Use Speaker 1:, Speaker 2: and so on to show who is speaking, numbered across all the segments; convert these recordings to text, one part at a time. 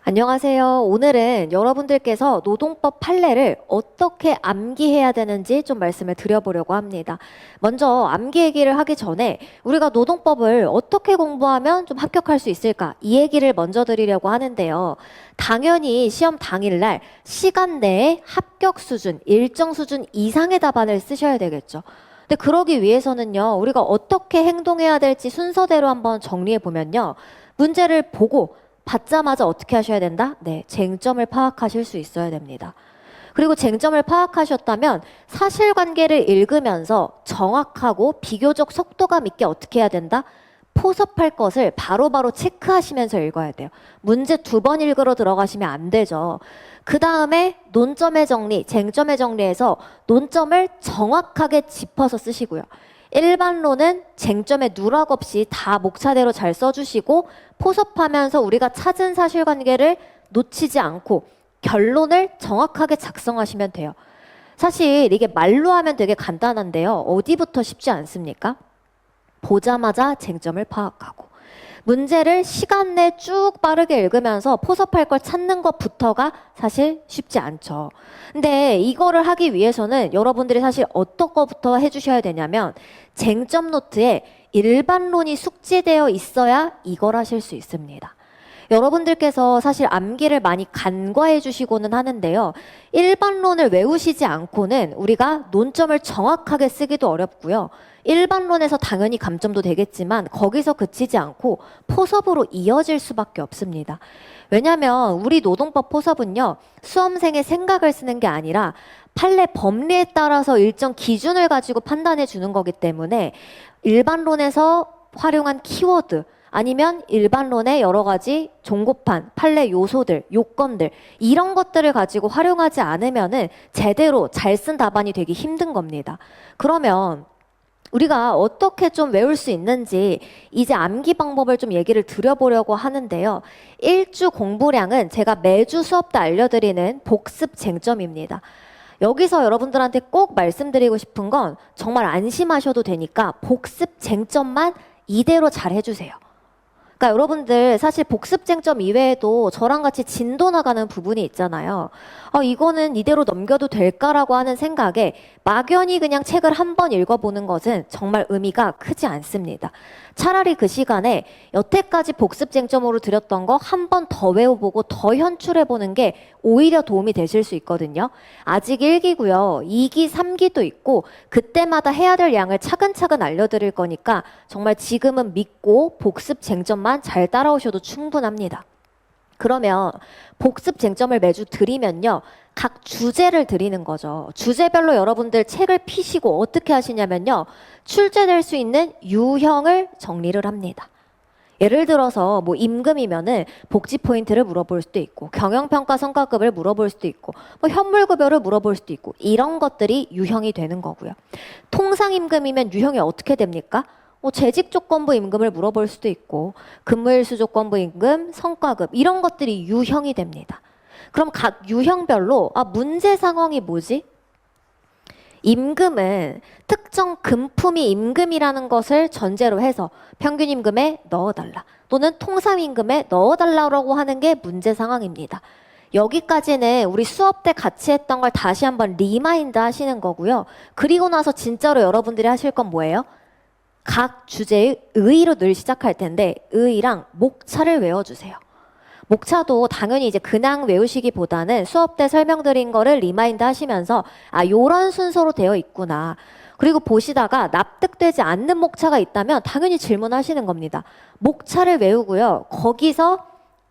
Speaker 1: 안녕하세요. 오늘은 여러분들께서 노동법 판례를 어떻게 암기해야 되는지 좀 말씀을 드려보려고 합니다. 먼저 암기 얘기를 하기 전에 우리가 노동법을 어떻게 공부하면 좀 합격할 수 있을까? 이 얘기를 먼저 드리려고 하는데요. 당연히 시험 당일날 시간 내에 합격 수준, 일정 수준 이상의 답안을 쓰셔야 되겠죠. 근데 그러기 위해서는요, 우리가 어떻게 행동해야 될지 순서대로 한번 정리해 보면요. 문제를 보고 받자마자 어떻게 하셔야 된다? 네, 쟁점을 파악하실 수 있어야 됩니다. 그리고 쟁점을 파악하셨다면 사실관계를 읽으면서 정확하고 비교적 속도감 있게 어떻게 해야 된다? 포섭할 것을 바로바로 체크하시면서 읽어야 돼요. 문제 2번 읽으러 들어가시면 안 되죠. 그 다음에 논점의 정리, 쟁점의 정리에서 논점을 정확하게 짚어서 쓰시고요. 일반론은 쟁점에 누락 없이 다 목차대로 잘 써주시고 포섭하면서 우리가 찾은 사실관계를 놓치지 않고 결론을 정확하게 작성하시면 돼요. 사실 이게 말로 하면 되게 간단한데요. 어디부터 쉽지 않습니까? 보자마자 쟁점을 파악하고 문제를 시간 내 쭉 빠르게 읽으면서 포섭할 걸 찾는 것부터가 사실 쉽지 않죠. 근데 이거를 하기 위해서는 여러분들이 사실 어떤 것부터 해주셔야 되냐면 쟁점 노트에 일반론이 숙지되어 있어야 이걸 하실 수 있습니다. 여러분들께서 사실 암기를 많이 간과해 주시고는 하는데요. 일반론을 외우시지 않고는 우리가 논점을 정확하게 쓰기도 어렵고요. 일반론에서 당연히 감점도 되겠지만 거기서 그치지 않고 포섭으로 이어질 수밖에 없습니다. 왜냐하면 우리 노동법 포섭은요. 수험생의 생각을 쓰는 게 아니라 판례 법리에 따라서 일정 기준을 가지고 판단해 주는 거기 때문에 일반론에서 활용한 키워드 아니면 일반론의 여러 가지 종고판, 판례 요소들, 요건들 이런 것들을 가지고 활용하지 않으면은 제대로 잘 쓴 답안이 되기 힘든 겁니다. 그러면 우리가 어떻게 좀 외울 수 있는지 이제 암기 방법을 좀 얘기를 드려보려고 하는데요. 1주 공부량은 제가 매주 수업 때 알려드리는 복습 쟁점입니다. 여기서 여러분들한테 꼭 말씀드리고 싶은 건 정말 안심하셔도 되니까 복습 쟁점만 이대로 잘 해주세요. 그러니까 여러분들 사실 복습 쟁점 이외에도 저랑 같이 진도 나가는 부분이 있잖아요. 이거는 이대로 넘겨도 될까라고 하는 생각에 막연히 그냥 책을 한 번 읽어보는 것은 정말 의미가 크지 않습니다. 차라리 그 시간에 여태까지 복습 쟁점으로 드렸던 거 한 번 더 외워보고 더 현출해보는 게 오히려 도움이 되실 수 있거든요. 아직 1기고요. 2기, 3기도 있고 그때마다 해야 될 양을 차근차근 알려드릴 거니까 정말 지금은 믿고 복습 쟁점만 잘 따라오셔도 충분합니다. 그러면 복습 쟁점을 매주 드리면요. 각 주제를 드리는 거죠. 주제별로 여러분들 책을 피시고 어떻게 하시냐면요. 출제될 수 있는 유형을 정리를 합니다. 예를 들어서 뭐 임금이면은 복지 포인트를 물어볼 수도 있고 경영평가 성과급을 물어볼 수도 있고 뭐 현물급여를 물어볼 수도 있고 이런 것들이 유형이 되는 거고요. 통상임금이면 유형이 어떻게 됩니까? 재직조건부 임금을 물어볼 수도 있고 근무일수 조건부 임금, 성과급 이런 것들이 유형이 됩니다. 그럼 각 유형별로 문제 상황이 뭐지? 임금은 특정 금품이 임금이라는 것을 전제로 해서 평균 임금에 넣어달라 또는 통상 임금에 넣어달라고 하는 게 문제 상황입니다. 여기까지는 우리 수업 때 같이 했던 걸 다시 한번 리마인드 하시는 거고요. 그리고 나서 진짜로 여러분들이 하실 건 뭐예요? 각 주제의 의의로 늘 시작할 텐데 의의랑 목차를 외워주세요. 목차도 당연히 이제 그냥 외우시기보다는 수업 때 설명드린 거를 리마인드 하시면서 요런 순서로 되어 있구나. 그리고 보시다가 납득되지 않는 목차가 있다면 당연히 질문하시는 겁니다. 목차를 외우고요. 거기서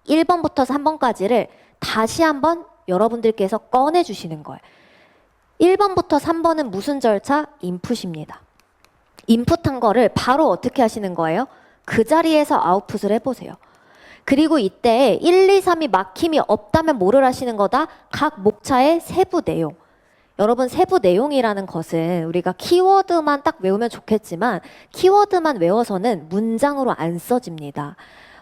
Speaker 1: 1번부터 3번까지를 다시 한번 여러분들께서 꺼내주시는 거예요. 1번부터 3번은 무슨 절차? 인풋입니다. 인풋한 거를 바로 어떻게 하시는 거예요? 그 자리에서 아웃풋을 해보세요. 그리고 이때 1, 2, 3이 막힘이 없다면 뭐를 하시는 거다? 각 목차의 세부 내용. 여러분 세부 내용이라는 것은 우리가 키워드만 딱 외우면 좋겠지만 키워드만 외워서는 문장으로 안 써집니다.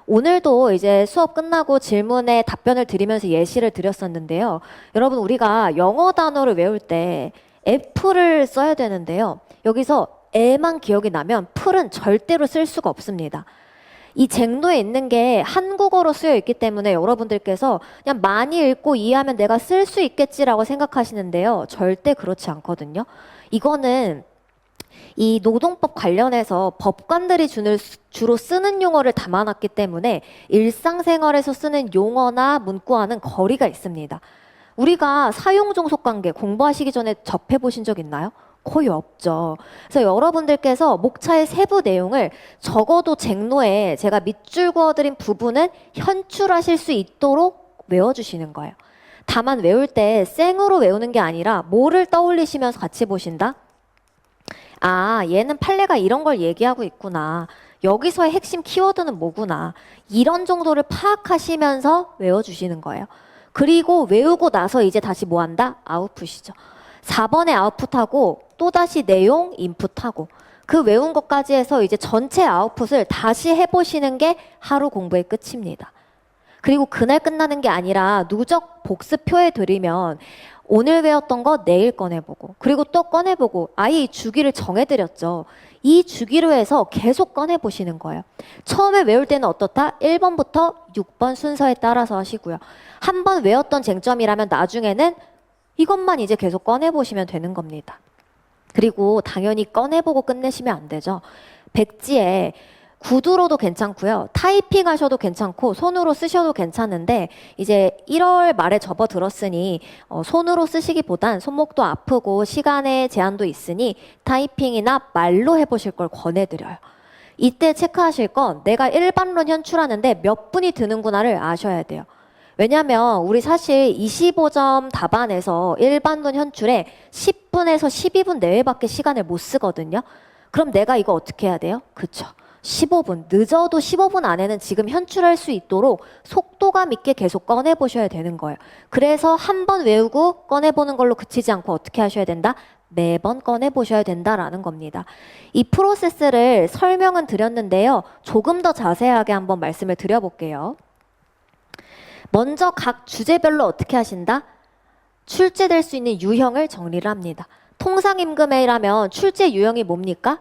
Speaker 1: 오늘도 이제 수업 끝나고 질문에 답변을 드리면서 예시를 드렸었는데요. 여러분 우리가 영어 단어를 외울 때 F를 써야 되는데요. 여기서 에만 기억이 나면 풀은 절대로 쓸 수가 없습니다. 이 쟁노에 있는 게 한국어로 쓰여 있기 때문에 여러분들께서 그냥 많이 읽고 이해하면 내가 쓸 수 있겠지라고 생각하시는데요. 절대 그렇지 않거든요. 이거는 이 노동법 관련해서 법관들이 주로 쓰는 용어를 담아놨기 때문에 일상생활에서 쓰는 용어나 문구와는 거리가 있습니다. 우리가 사용종속관계 공부하시기 전에 접해보신 적 있나요? 거의 없죠. 그래서 여러분들께서 목차의 세부 내용을 적어도 쟁노에 제가 밑줄 그어드린 부분은 현출하실 수 있도록 외워주시는 거예요. 다만 외울 때 생으로 외우는 게 아니라 뭐를 떠올리시면서 같이 보신다? 아, 얘는 판례가 이런 걸 얘기하고 있구나. 여기서의 핵심 키워드는 뭐구나. 이런 정도를 파악하시면서 외워주시는 거예요. 그리고 외우고 나서 이제 다시 뭐 한다? 아웃풋이죠. 4번에 아웃풋하고 또다시 내용 인풋하고 그 외운 것까지 해서 이제 전체 아웃풋을 다시 해보시는 게 하루 공부의 끝입니다. 그리고 그날 끝나는 게 아니라 누적 복습표에 들이면 오늘 외웠던 거 내일 꺼내보고 그리고 또 꺼내보고 아예 이 주기를 정해드렸죠. 이 주기로 해서 계속 꺼내보시는 거예요. 처음에 외울 때는 어떻다? 1번부터 6번 순서에 따라서 하시고요. 한 번 외웠던 쟁점이라면 나중에는 이것만 이제 계속 꺼내보시면 되는 겁니다. 그리고 당연히 꺼내보고 끝내시면 안 되죠. 백지에 구두로도 괜찮고요. 타이핑 하셔도 괜찮고 손으로 쓰셔도 괜찮은데 이제 1월 말에 접어들었으니 손으로 쓰시기보단 손목도 아프고 시간의 제한도 있으니 타이핑이나 말로 해보실 걸 권해드려요. 이때 체크하실 건 내가 일반론 현출하는데 몇 분이 드는구나를 아셔야 돼요. 왜냐면 우리 사실 25점 답안에서 일반론 현출에 10분에서 12분 내외밖에 시간을 못 쓰거든요. 그럼 내가 이거 어떻게 해야 돼요? 그쵸. 15분, 늦어도 15분 안에는 지금 현출할 수 있도록 속도감 있게 계속 꺼내보셔야 되는 거예요. 그래서 한 번 외우고 꺼내보는 걸로 그치지 않고 어떻게 하셔야 된다? 매번 꺼내보셔야 된다라는 겁니다. 이 프로세스를 설명은 드렸는데요. 조금 더 자세하게 한번 말씀을 드려볼게요. 먼저 각 주제별로 어떻게 하신다? 출제될 수 있는 유형을 정리를 합니다. 통상임금이라면 출제 유형이 뭡니까?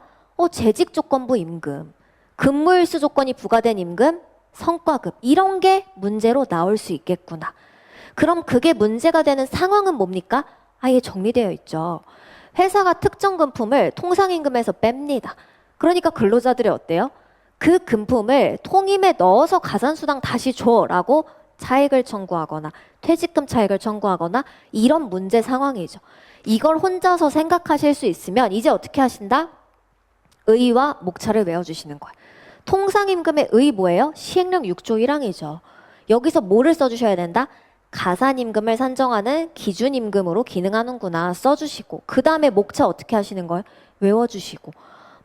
Speaker 1: 재직조건부 임금, 근무일수 조건이 부과된 임금, 성과급 이런 게 문제로 나올 수 있겠구나. 그럼 그게 문제가 되는 상황은 뭡니까? 아예 정리되어 있죠. 회사가 특정 금품을 통상임금에서 뺍니다. 그러니까 근로자들이 어때요? 그 금품을 통임에 넣어서 가산수당 다시 줘라고 차익을 청구하거나 퇴직금 차익을 청구하거나 이런 문제 상황이죠. 이걸 혼자서 생각하실 수 있으면 이제 어떻게 하신다? 의와 목차를 외워주시는 거예요. 통상임금의 의 뭐예요? 시행령 6조 1항이죠. 여기서 뭐를 써주셔야 된다? 가산임금을 산정하는 기준임금으로 기능하는구나 써주시고 그 다음에 목차 어떻게 하시는 거예요? 외워주시고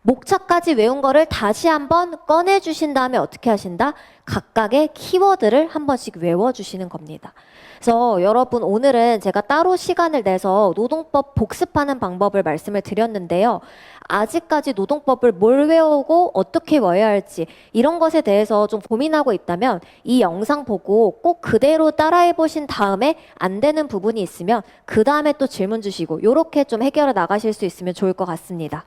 Speaker 1: 목차까지 외운 거를 다시 한번 꺼내주신 다음에 어떻게 하신다? 각각의 키워드를 한 번씩 외워주시는 겁니다. 그래서 여러분 오늘은 제가 따로 시간을 내서 노동법 복습하는 방법을 말씀을 드렸는데요. 아직까지 노동법을 뭘 외우고 어떻게 외워야 할지 이런 것에 대해서 좀 고민하고 있다면 이 영상 보고 꼭 그대로 따라해 보신 다음에 안 되는 부분이 있으면 그 다음에 또 질문 주시고 이렇게 좀 해결해 나가실 수 있으면 좋을 것 같습니다.